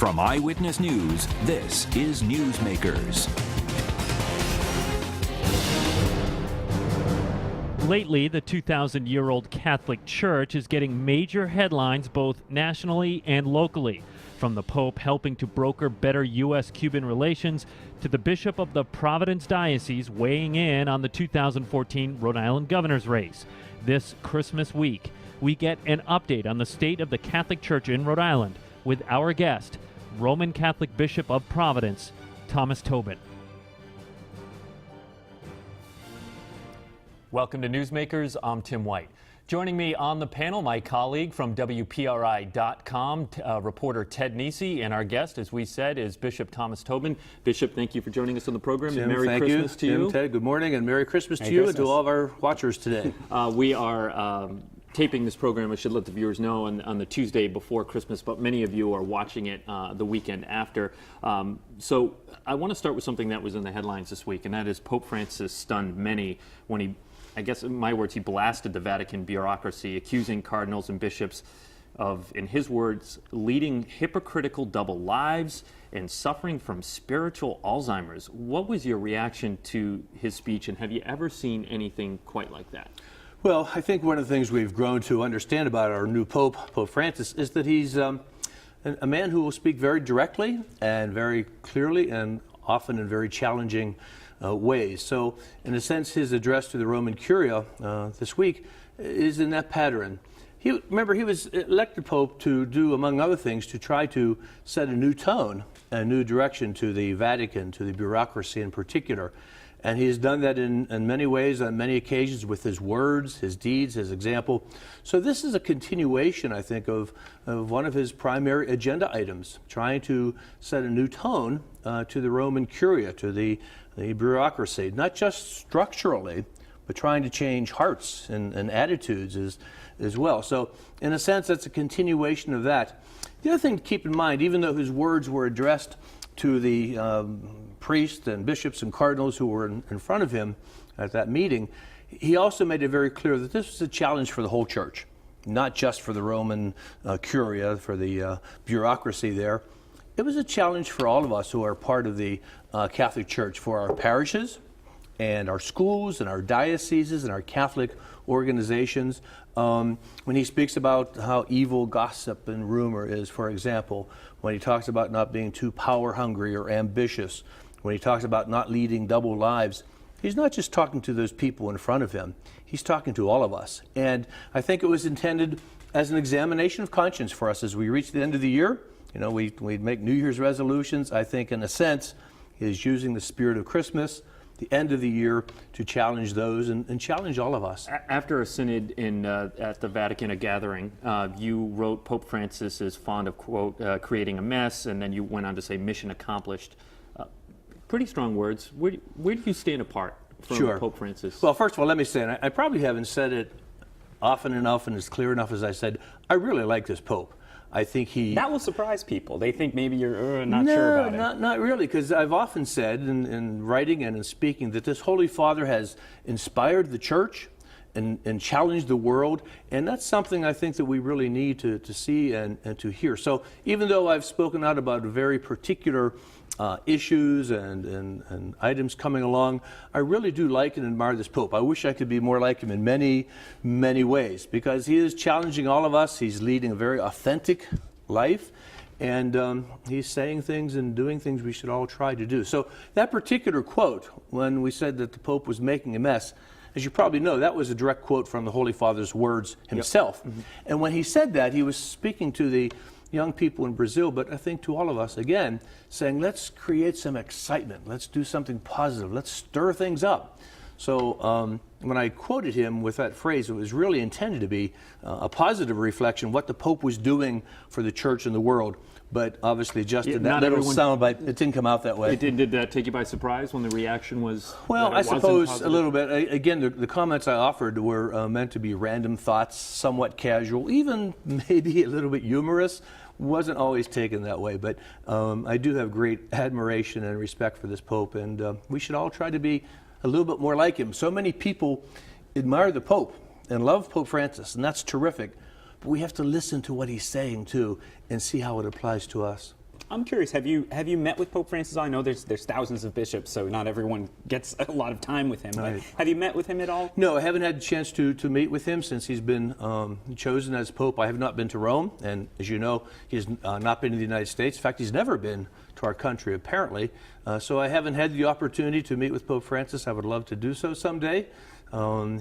From Eyewitness News, this is Newsmakers. Lately, the 2,000-year-old Catholic Church is getting major headlines both nationally and locally. From the Pope helping to broker better U.S.-Cuban relations to the Bishop of the Providence Diocese weighing in on the 2014 Rhode Island governor's race. This Christmas week, we get an update on the state of the Catholic Church in Rhode Island with our guest, Roman Catholic Bishop of Providence, Thomas Tobin. Welcome to Newsmakers. I'm Tim White. Joining me on the panel, my colleague from WPRI.com, reporter Ted Nesi, and our guest, as we said, is Bishop Thomas Tobin. Bishop, thank you for joining us on the program. Tim, Merry Christmas to you. Tim, Ted, good morning, and Merry Christmas to you and to all of our watchers today. We are taping this program, I should let the viewers know, on the Tuesday before Christmas, but many of you are watching it the weekend after. So I want to start with something that was in the headlines this week, and that is Pope Francis stunned many when he, I guess in my words, he blasted the Vatican bureaucracy, accusing cardinals and bishops of, in his words, leading hypocritical double lives and suffering from spiritual Alzheimer's. What was your reaction to his speech, and have you ever seen anything quite like that? Well, I think one of the things we've grown to understand about our new Pope, Pope Francis, is that he's a man who will speak very directly and very clearly and often in very challenging ways. So, in a sense, his address to the Roman Curia this week is in that pattern. Remember, he was elected Pope to do, among other things, to try to set a new tone, a new direction to the Vatican, to the bureaucracy in particular. And he has done that in many ways, on many occasions, with his words, his deeds, his example. So this is a continuation, I think, of one of his primary agenda items, trying to set a new tone to the Roman Curia, to the bureaucracy, not just structurally, but trying to change hearts and attitudes as well. So in a sense, that's a continuation of that. The other thing to keep in mind, even though his words were addressed to the priests and bishops and cardinals who were in front of him at that meeting, he also made it very clear that this was a challenge for the whole church, not just for the Roman Curia, for the bureaucracy there. It was a challenge for all of us who are part of the Catholic Church, for our parishes and our schools and our dioceses and our Catholic organizations. When he speaks about how evil gossip and rumor is, for example, when he talks about not being too power hungry or ambitious, when he talks about not leading double lives, he's not just talking to those people in front of him, he's talking to all of us. And I think it was intended as an examination of conscience for us as we reach the end of the year. You know, we'd make New Year's resolutions. I think, in a sense, he's using the spirit of Christmas, the end of the year, to challenge those and challenge all of us. After a synod at the Vatican, a gathering, you wrote Pope Francis is fond of, quote, creating a mess, and then you went on to say mission accomplished. Pretty strong words. Where do you stand apart from Pope Francis? Well, first of all, let me say, and I probably haven't said it often enough and as clear enough as I said, I really like this Pope. I think he... That will surprise people. They think maybe you're not sure about it. No, not really, because I've often said in writing and in speaking that this Holy Father has inspired the church and challenged the world, and that's something I think that we really need to see and to hear. So even though I've spoken out about very particular issues and items coming along, I really do like and admire this Pope. I wish I could be more like him in many, many ways, because he is challenging all of us. He's leading a very authentic life, and he's saying things and doing things we should all try to do. So that particular quote, when we said that the Pope was making a mess, as you probably know, that was a direct quote from the Holy Father's words himself. Yep. Mm-hmm. And when he said that, he was speaking to the young people in Brazil, but I think to all of us, again, saying, let's create some excitement. Let's do something positive. Let's stir things up. So when I quoted him with that phrase, it was really intended to be a positive reflection of what the Pope was doing for the church and the world. But obviously, just in that little soundbite, it didn't come out that way. Did that take you by surprise when the reaction was? Well, I suppose a little bit. Again, the comments I offered were meant to be random thoughts, somewhat casual, even maybe a little bit humorous. Wasn't always taken that way, but I do have great admiration and respect for this Pope, and we should all try to be a little bit more like him. So many people admire the Pope and love Pope Francis, and that's terrific. But we have to listen to what he's saying, too, and see how it applies to us. I'm curious, have you met with Pope Francis? I know there's thousands of bishops, so not everyone gets a lot of time with him. But Right. have you met with him at all? No, I haven't had a chance to meet with him since he's been chosen as Pope. I have not been to Rome, and as you know, he has not been in the United States. In fact, he's never been to our country, apparently. So I haven't had the opportunity to meet with Pope Francis. I would love to do so someday.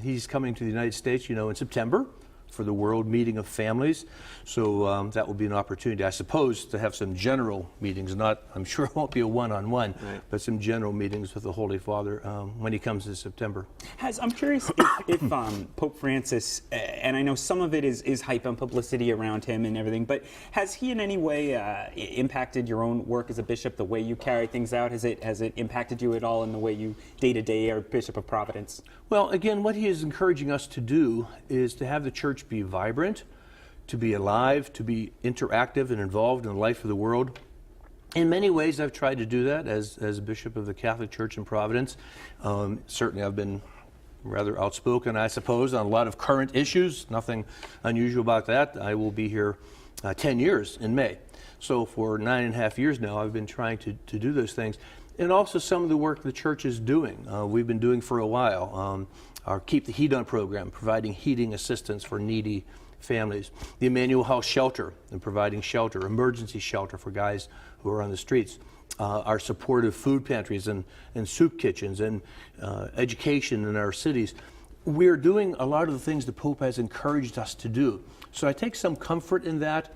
He's coming to the United States, in September for the World Meeting of Families. So that will be an opportunity, I suppose, to have some general meetings. I'm sure it won't be a one-on-one, Right. but some general meetings with the Holy Father when he comes in September. I'm curious if Pope Francis, and I know some of it is hype and publicity around him and everything, but has he in any way impacted your own work as a bishop, the way you carry things out? Has it impacted you at all in the way you day-to-day are Bishop of Providence? Well, again, what he is encouraging us to do is to have the church be vibrant, to be alive, to be interactive and involved in the life of the world. In many ways, I've tried to do that as Bishop of the Catholic Church in Providence. Certainly, I've been rather outspoken, I suppose, on a lot of current issues. Nothing unusual about that. I will be here 10 years in May. So for 9.5 years now, I've been trying to do those things. And also some of the work the church is doing, we've been doing for a while. Our Keep the Heat On program, providing heating assistance for needy families. The Emmanuel House Shelter, and providing shelter, emergency shelter for guys who are on the streets. Our supportive food pantries and soup kitchens and education in our cities. We're doing a lot of the things the Pope has encouraged us to do. So I take some comfort in that.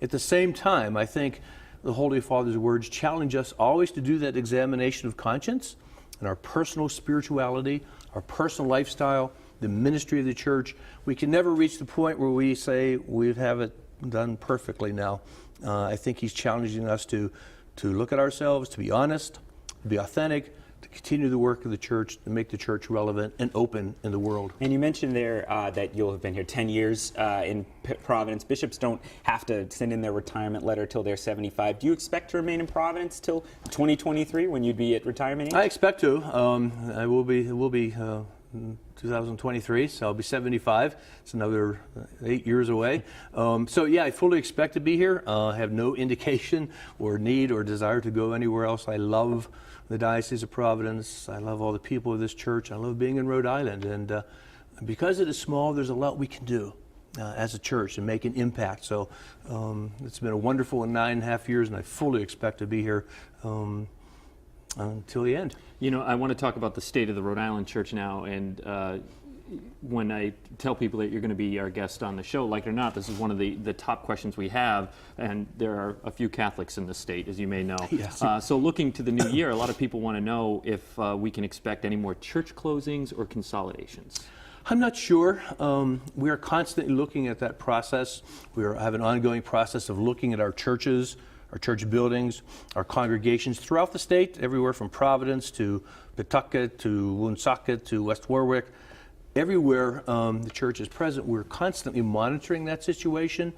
At the same time, I think the Holy Father's words challenge us always to do that examination of conscience and our personal spirituality, our personal lifestyle, the ministry of the church. We can never reach the point where we say we have it done perfectly now. I think he's challenging us to look at ourselves, to be honest, to be authentic, to continue the work of the church, to make the church relevant and open in the world. And you mentioned there that you'll have been here 10 years in Providence. Bishops don't have to send in their retirement letter till they're 75. Do you expect to remain in Providence till 2023 when you'd be at retirement age? I expect to. It will be 2023, so I'll be 75. It's another 8 years away. So yeah, I fully expect to be here. I have no indication or need or desire to go anywhere else. I love the Diocese of Providence. I love all the people of this church. I love being in Rhode Island. And because it is small, there's a lot we can do as a church and make an impact. So it's been a wonderful 9.5 years, and I fully expect to be here until the end. I want to talk about the state of the Rhode Island Church now, and when I tell people that you're going to be our guest on the show, like it or not, this is one of the top questions we have, and there are a few Catholics in the state, as you may know. Yes. So looking to the new year, a lot of people want to know if we can expect any more church closings or consolidations. I'm not sure. We are constantly looking at that process. We have an ongoing process of looking at our churches, our church buildings, our congregations throughout the state, everywhere from Providence to Pawtucket to Woonsocket to West Warwick. Everywhere the church is present, we're constantly monitoring that situation.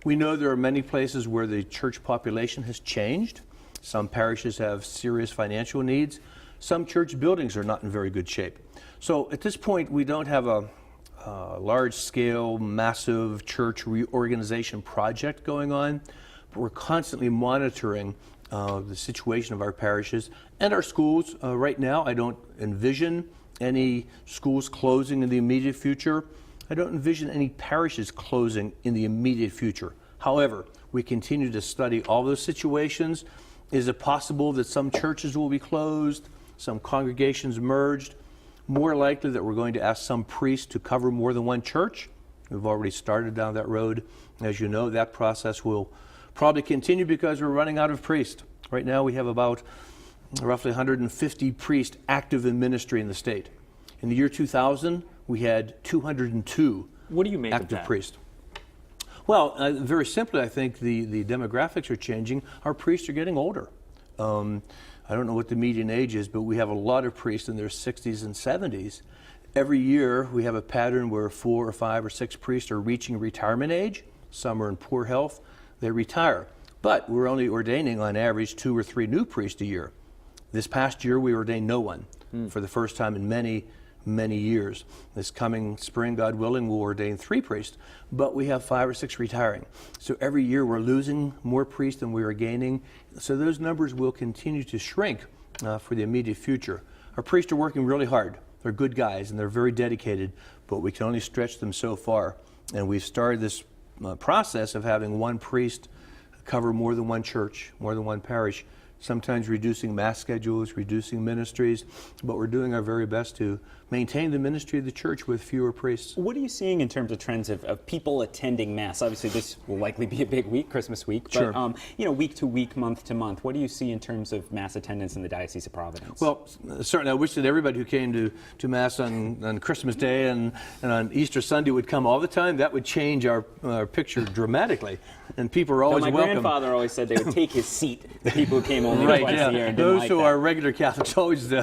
We know there are many places where the church population has changed. Some parishes have serious financial needs. Some church buildings are not in very good shape. So at this point, we don't have a large-scale, massive church reorganization project going on, but we're constantly monitoring the situation of our parishes and our schools. Right now, I don't envision any schools closing in the immediate future. I don't envision any parishes closing in the immediate future. However, we continue to study all those situations. Is it possible that some churches will be closed, some congregations merged? More likely that we're going to ask some priest to cover more than one church. We've already started down that road. As you know, that process will probably continue because we're running out of priests. Right now we have about roughly 150 priests active in ministry in the state. In the year 2000, we had 202 What do you make of active that? priests. Well, very simply, I think the demographics are changing. Our priests are getting older. I don't know what the median age is, but we have a lot of priests in their 60s and 70s. Every year, we have a pattern where 4 or 5 or 6 priests are reaching retirement age. Some are in poor health. They retire. But we're only ordaining, on average, 2 or 3 new priests a year. This past year, we ordained no one for the first time in many many years. This coming spring, God willing, we'll ordain 3 priests, but we have 5 or 6 retiring. So every year we're losing more priests than we are gaining. So those numbers will continue to shrink for the immediate future. Our priests are working really hard. They're good guys and they're very dedicated, but we can only stretch them so far. And we've started this process of having one priest cover more than one church, more than one parish, sometimes reducing mass schedules, reducing ministries, but we're doing our very best to maintain the ministry of the church with fewer priests. What are you seeing in terms of trends of people attending Mass? Obviously, this will likely be a big week, Christmas week, but Sure. Week to week, month to month, what do you see in terms of Mass attendance in the Diocese of Providence? Well, certainly I wish that everybody who came to Mass on Christmas Day and on Easter Sunday would come all the time. That would change our picture dramatically, and people are always my welcome. grandfather always said they would take his seat, the people who came only Right, twice a year and didn't those like who that. are regular Catholics always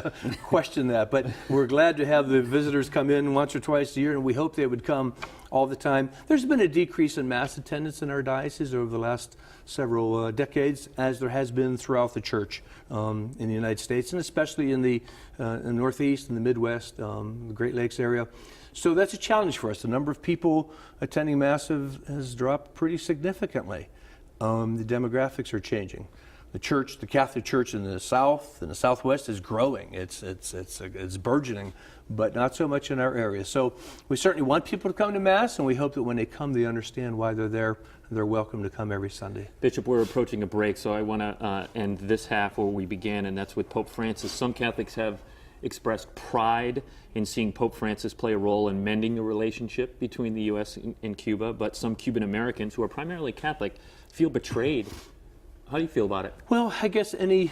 question that, but we're glad to have the visitors come in once or twice a year, and we hope they would come all the time. There's been a decrease in Mass attendance in our diocese over the last several decades, as there has been throughout the church in the United States, and especially in the Northeast and the Midwest, the Great Lakes area. So that's a challenge for us. The number of people attending Mass has dropped pretty significantly. The demographics are changing. The church, the Catholic Church in the South and the Southwest is growing. It's burgeoning, but not so much in our area. So we certainly want people to come to Mass, and we hope that when they come, they understand why they're there. They're welcome to come every Sunday. Bishop, we're approaching a break, so I want to end this half where we began, and that's with Pope Francis. Some Catholics have expressed pride in seeing Pope Francis play a role in mending the relationship between the U.S. and Cuba, but some Cuban Americans, who are primarily Catholic, feel betrayed. How do you feel about it? Well, I guess any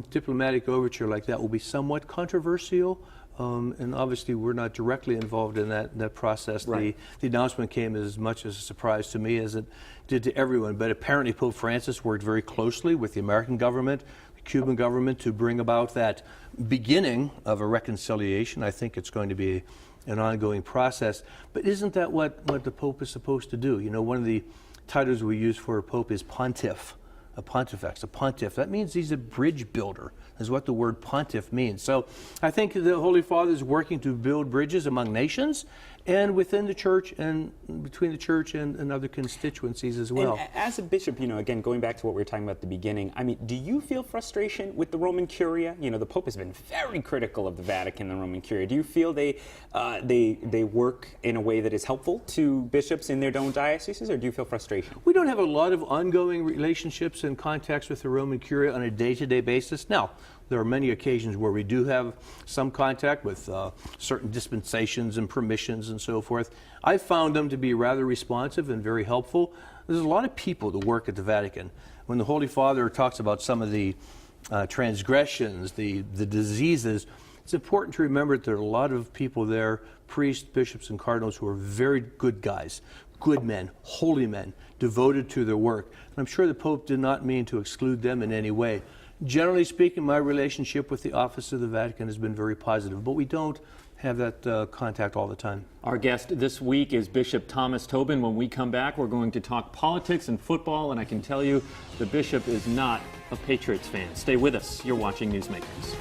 diplomatic overture like that will be somewhat controversial. And obviously, we're not directly involved in that process. Right. The announcement came as much as a surprise to me as it did to everyone. But apparently, Pope Francis worked very closely with the American government, the Cuban government, to bring about that beginning of a reconciliation. I think it's going to be an ongoing process. But isn't that what the Pope is supposed to do? You know, one of the titles we use for a Pope is pontiff. A pontifex, a pontiff. That means he's a bridge builder, is what the word pontiff means. So I think the Holy Father is working to build bridges among nations and within the church and between the church and other constituencies as well. And as a bishop, again, going back to what we were talking about at the beginning, I mean, do you feel frustration with the Roman Curia? The Pope has been very critical of the Vatican and the Roman Curia. Do you feel they work in a way that is helpful to bishops in their own dioceses, or do you feel frustration? We don't have a lot of ongoing relationships and contacts with the Roman Curia on a day-to-day basis. Now, there are many occasions where we do have some contact with certain dispensations and permissions and so forth. I've found them to be rather responsive and very helpful. There's a lot of people that work at the Vatican. When the Holy Father talks about some of the transgressions, the diseases, it's important to remember that there are a lot of people there, priests, bishops, and cardinals, who are very good guys, good men, holy men, devoted to their work. And I'm sure the Pope did not mean to exclude them in any way. Generally speaking, my relationship with the Office of the Vatican has been very positive, but we don't have that contact all the time. Our guest this week is Bishop Thomas Tobin. When we come back, we're going to talk politics and football, and I can tell you the bishop is not a Patriots fan. Stay with us. You're watching Newsmakers.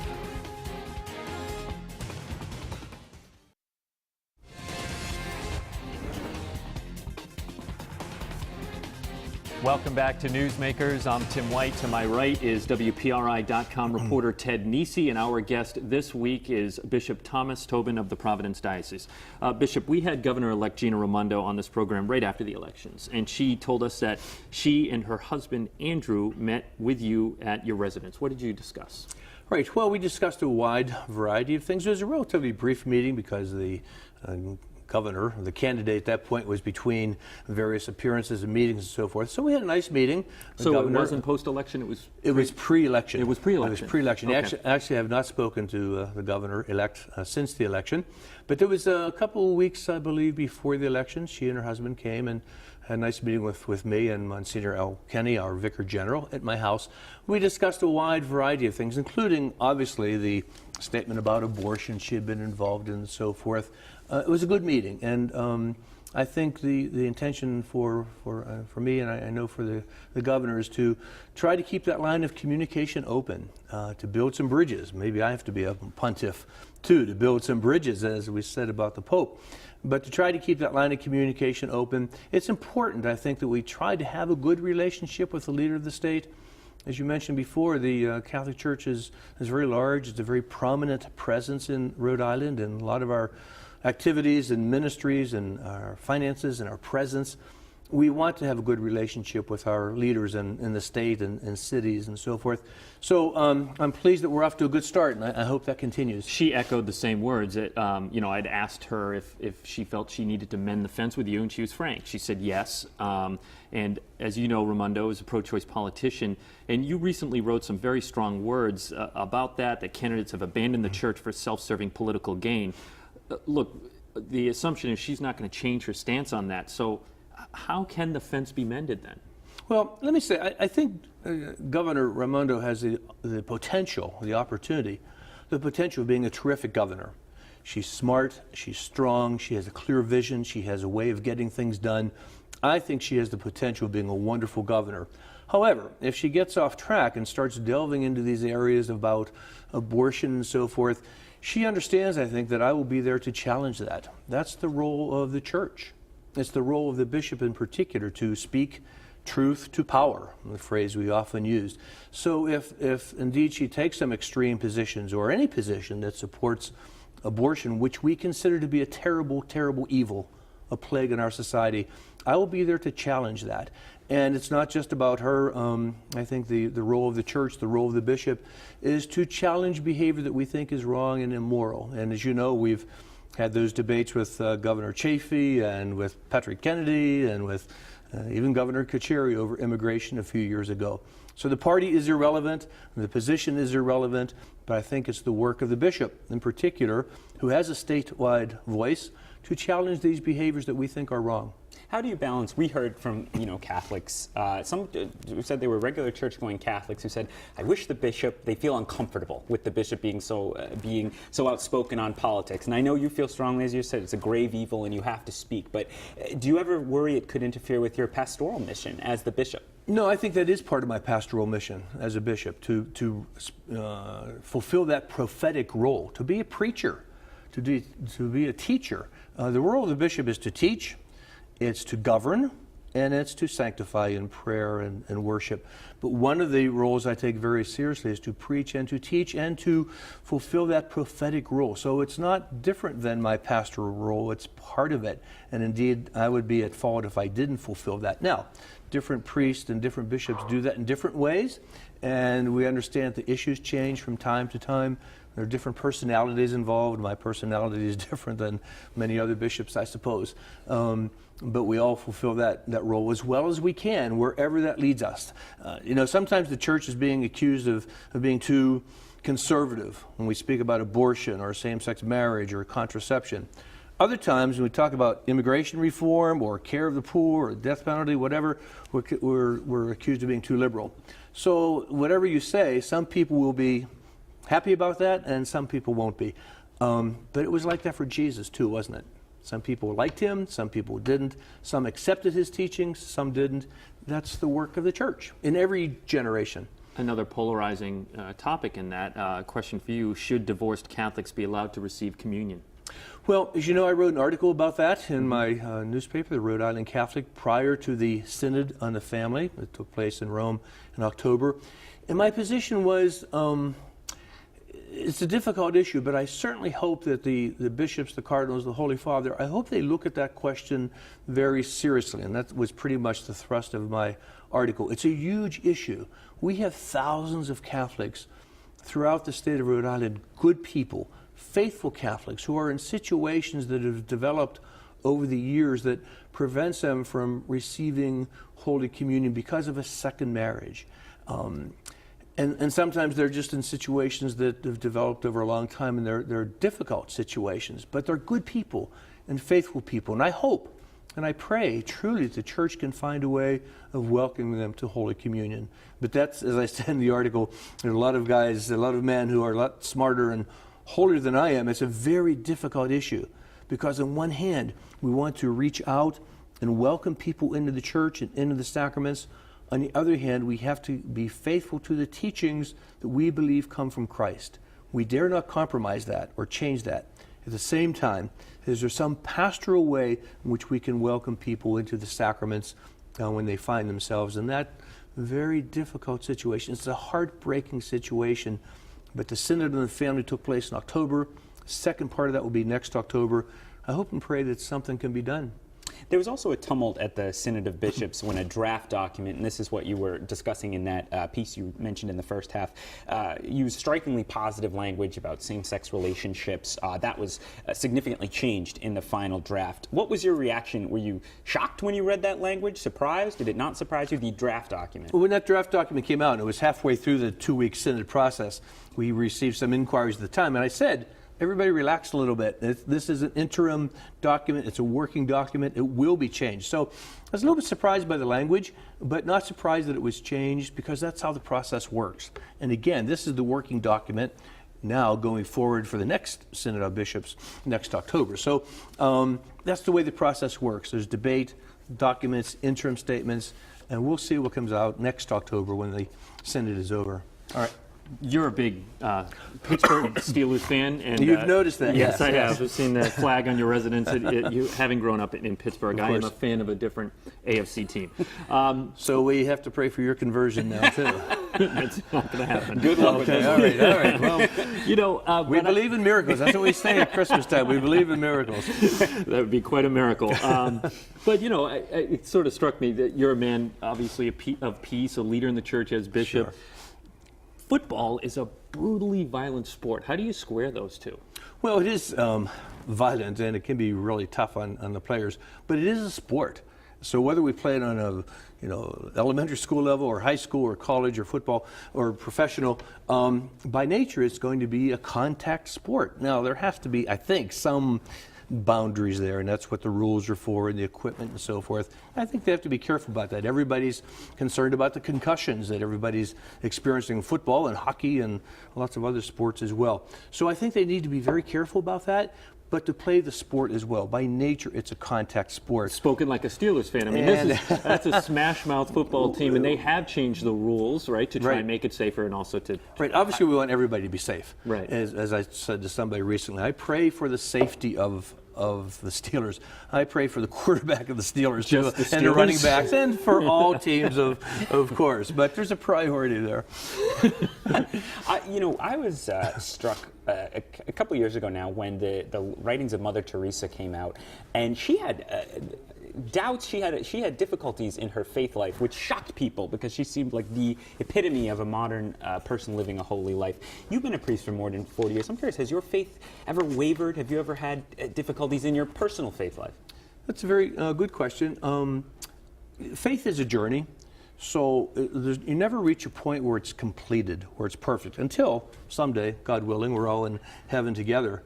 Welcome back to Newsmakers. I'm Tim White. To my right is WPRI.com reporter Ted Nesi, and our guest this week is Bishop Thomas Tobin of the Providence Diocese. Bishop, we had Governor-elect Gina Raimondo on this program right after the elections, and she told us that she and her husband Andrew met with you at your residence. What did you discuss? Right. Well, we discussed a wide variety of things. It was a relatively brief meeting because the governor, the candidate at that point, was between various appearances and meetings and so forth. So we had a nice meeting. So it wasn't post-election? It was pre-election. It was pre-election. It was pre-election. Okay. Actually, I have not spoken to the governor-elect since the election. But there was a couple of weeks, I believe, before the election. She and her husband came and had a nice meeting with me and Monsignor L. Kenny, our Vicar General, at my house. We discussed a wide variety of things, including, obviously, the statement about abortion she had been involved in and so forth. It was a good meeting, and I think the intention for me, and I know for the governor, is to try to keep that line of communication open, to build some bridges. Maybe I have to be a pontiff too, to build some bridges, as we said about the Pope. But to try to keep that line of communication open, it's important, I think, that we try to have a good relationship with the leader of the state. As you mentioned before, the Catholic Church is very large. It's a very prominent presence in Rhode Island, and a lot of our activities and ministries and our finances and our presence, we want to have a good relationship with our leaders in the state and cities and so forth. So I'm pleased that we're off to a good start, and I hope that continues. She echoed the same words. That, I'd asked her if she felt she needed to mend the fence with you, and she was frank. She said yes. And as you know, Raimondo is a pro-choice politician, and you recently wrote some very strong words about that candidates have abandoned the church for self-serving political gain. Look, the assumption is she's not going to change her stance on that. So how can the fence be mended then? Well, let me say, I think Governor Raimondo has the potential, the opportunity, the potential of being a terrific governor. She's smart, she's strong, she has a clear vision, she has a way of getting things done. I think she has the potential of being a wonderful governor. However, if she gets off track and starts delving into these areas about abortion and so forth, she understands, I think, that I will be there to challenge that. That's the role of the church. It's the role of the bishop in particular to speak truth to power, the phrase we often use. So if indeed she takes some extreme positions or any position that supports abortion, which we consider to be a terrible, terrible evil, a plague in our society, I will be there to challenge that. And it's not just about her. I think the role of the church, the role of the bishop, is to challenge behavior that we think is wrong and immoral. And as you know, we've had those debates with Governor Chafee and with Patrick Kennedy and with even Governor Carcieri over immigration a few years ago. So the party is irrelevant, the position is irrelevant, but I think it's the work of the bishop in particular, who has a statewide voice, to challenge these behaviors that we think are wrong. How do you balance? We heard from Catholics, some who said they were regular church-going Catholics who said, "I wish the bishop." They feel uncomfortable with the bishop being so outspoken on politics. And I know you feel strongly, as you said, it's a grave evil and you have to speak. But do you ever worry it could interfere with your pastoral mission as the bishop? No, I think that is part of my pastoral mission as a bishop, to fulfill that prophetic role, to be a preacher, to be a teacher. The role of the bishop is to teach. It's to govern, and it's to sanctify in prayer and worship. But one of the roles I take very seriously is to preach and to teach and to fulfill that prophetic role. So it's not different than my pastoral role, it's part of it. And indeed, I would be at fault if I didn't fulfill that. Now, different priests and different bishops do that in different ways, and we understand the issues change from time to time. There are different personalities involved. My personality is different than many other bishops, I suppose. But we all fulfill that role as well as we can, wherever that leads us. Sometimes the church is being accused of being too conservative when we speak about abortion or same-sex marriage or contraception. Other times when we talk about immigration reform or care of the poor or death penalty, whatever, we're accused of being too liberal. So whatever you say, some people will be happy about that, and some people won't be. But it was like that for Jesus too, wasn't it? Some people liked him, some people didn't. Some accepted his teachings, some didn't. That's the work of the church in every generation. Another polarizing topic in that question for you: should divorced Catholics be allowed to receive communion? Well, as you know, I wrote an article about that in my newspaper, the Rhode Island Catholic, prior to the Synod on the Family that took place in Rome in October. And my position was, it's a difficult issue, but I certainly hope that the bishops, the cardinals, the Holy Father, I hope they look at that question very seriously. And that was pretty much the thrust of my article. It's a huge issue. We have thousands of Catholics throughout the state of Rhode Island, good people, faithful Catholics who are in situations that have developed over the years that prevents them from receiving Holy Communion because of a second marriage. And sometimes they're just in situations that have developed over a long time, and they're difficult situations, but they're good people and faithful people. And I hope and I pray truly that the church can find a way of welcoming them to Holy Communion. But that's, as I said in the article, there are a lot of guys, a lot of men who are a lot smarter and holier than I am. It's a very difficult issue. because on one hand, we want to reach out and welcome people into the church and into the sacraments. On the other hand, we have to be faithful to the teachings that we believe come from Christ. We dare not compromise that or change that. At the same time, is there some pastoral way in which we can welcome people into the sacraments when they find themselves in that very difficult situation? It's a heartbreaking situation, but the Synod on the Family took place in October. Second part of that will be next October. I hope and pray that something can be done. There was also a tumult at the Synod of Bishops when a draft document, and this is what you were discussing in that piece you mentioned in the first half, used strikingly positive language about same-sex relationships. That was significantly changed in the final draft. What was your reaction? Were you shocked when you read that language? Surprised? Did it not surprise you, the draft document? Well, when that draft document came out, and it was halfway through the 2-week Synod process, we received some inquiries at the time, and I said, everybody relax a little bit. This is an interim document. It's a working document. It will be changed. So I was a little bit surprised by the language, but not surprised that it was changed because that's how the process works. And again, this is the working document now going forward for the next Synod of Bishops next October. So that's the way the process works. There's debate, documents, interim statements, and we'll see what comes out next October when the Synod is over. All right. You're a big Pittsburgh Steelers fan, and you've noticed that. Yes, I have. I've seen the flag on your residence. You having grown up in Pittsburgh, I am a fan of a different AFC team. So we have to pray for your conversion now too. It's not going to happen. Good luck with that. All right. Well, you know, we believe in miracles. That's what we say at Christmas time. We believe in miracles. That would be quite a miracle. But you know, it sort of struck me that you're a man, obviously of peace, a leader in the church as bishop. Sure. Football is a brutally violent sport. How do you square those two? Well, it is violent, and it can be really tough on the players, but it is a sport. So whether we play it on a elementary school level or high school or college or football or professional, by nature it's going to be a contact sport. Now there has to be, I think, some boundaries there, and that's what the rules are for and the equipment and so forth. I think they have to be careful about that. Everybody's concerned about the concussions that everybody's experiencing in football and hockey and lots of other sports as well. So I think they need to be very careful about that, but to play the sport as well. By nature, it's a contact sport. Spoken like a Steelers fan. I mean, that's a smash-mouth football team, and they have changed the rules, right, to try and make it safer and also to... Right. Obviously, we want everybody to be safe. Right. As I said to somebody recently, I pray for the safety of the Steelers. I pray for the quarterback of the Steelers, too, and the running backs, and for all teams, of course. But there's a priority there. I was struck a couple years ago now when the writings of Mother Teresa came out, and she had doubts. She had difficulties in her faith life, which shocked people because she seemed like the epitome of a modern person living a holy life. You've been a priest for more than 40 years. I'm curious, has your faith ever wavered? Have you ever had difficulties in your personal faith life? That's a very good question. Faith is a journey. So you never reach a point where it's completed, where it's perfect, until someday, God willing, we're all in heaven together.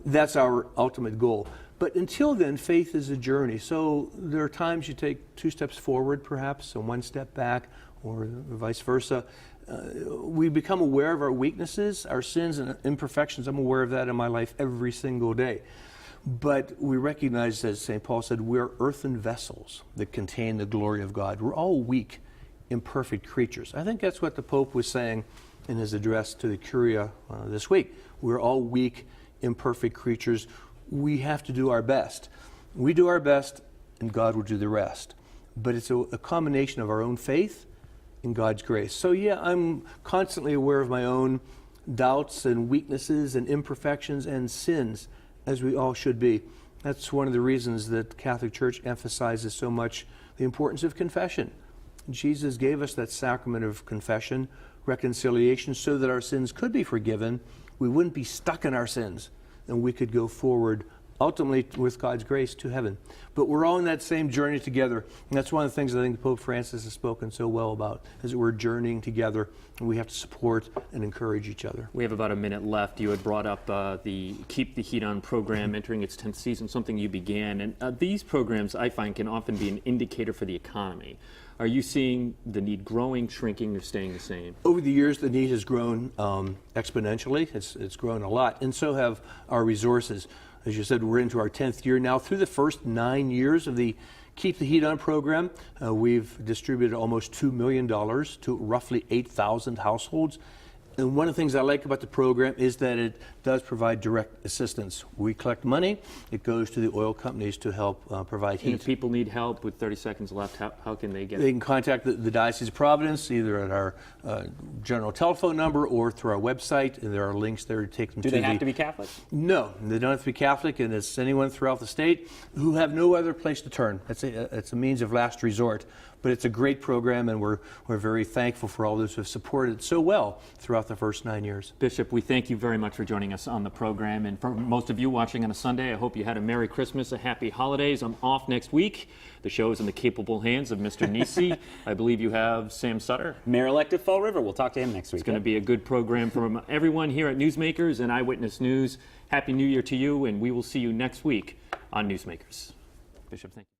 That's our ultimate goal. But until then, faith is a journey. So there are times you take 2 steps forward, perhaps, and 1 step back, or vice versa. We become aware of our weaknesses, our sins and imperfections. I'm aware of that in my life every single day. But we recognize, as St. Paul said, we're earthen vessels that contain the glory of God. We're all weak, imperfect creatures. I think that's what the Pope was saying in his address to the Curia this week. We're all weak, imperfect creatures. We have to do our best. We do our best, and God will do the rest. But it's a combination of our own faith and God's grace. So yeah, I'm constantly aware of my own doubts and weaknesses and imperfections and sins, as we all should be. That's one of the reasons that the Catholic Church emphasizes so much the importance of confession. Jesus gave us that sacrament of confession, reconciliation, so that our sins could be forgiven. We wouldn't be stuck in our sins, and we could go forward, ultimately, with God's grace, to heaven. But we're all in that same journey together, and that's one of the things I think Pope Francis has spoken so well about, is that we're journeying together, and we have to support and encourage each other. We have about a minute left. You had brought up the Keep the Heat On program entering its 10th season, something you began. And these programs, I find, can often be an indicator for the economy. Are you seeing the need growing, shrinking, or staying the same? Over the years, the need has grown exponentially. It's grown a lot, and so have our resources. As you said, we're into our 10th year now. Through the first 9 years of the Keep the Heat On program, we've distributed almost $2 million to roughly 8,000 households. And one of the things I like about the program is that it does provide direct assistance. We collect money, it goes to the oil companies to help provide heat. And if people need help with 30 seconds left, how can they get They it? can contact the Diocese of Providence either at our general telephone number or through our website, and there are links there to take them Do to they have to be Catholic? No, they don't have to be Catholic, and it's anyone throughout the state who have no other place to turn. It's a means of last resort. But it's a great program, and we're very thankful for all those who have supported it so well throughout the first 9 years. Bishop, we thank you very much for joining us on the program. And for most of you watching on a Sunday, I hope you had a Merry Christmas, a Happy Holidays. I'm off next week. The show is in the capable hands of Mr. Nesi. I believe you have Sam Sutter. Mayor-elect of Fall River. We'll talk to him next week. It's going to be a good program from everyone here at Newsmakers and Eyewitness News. Happy New Year to you, and we will see you next week on Newsmakers. Bishop, thank you.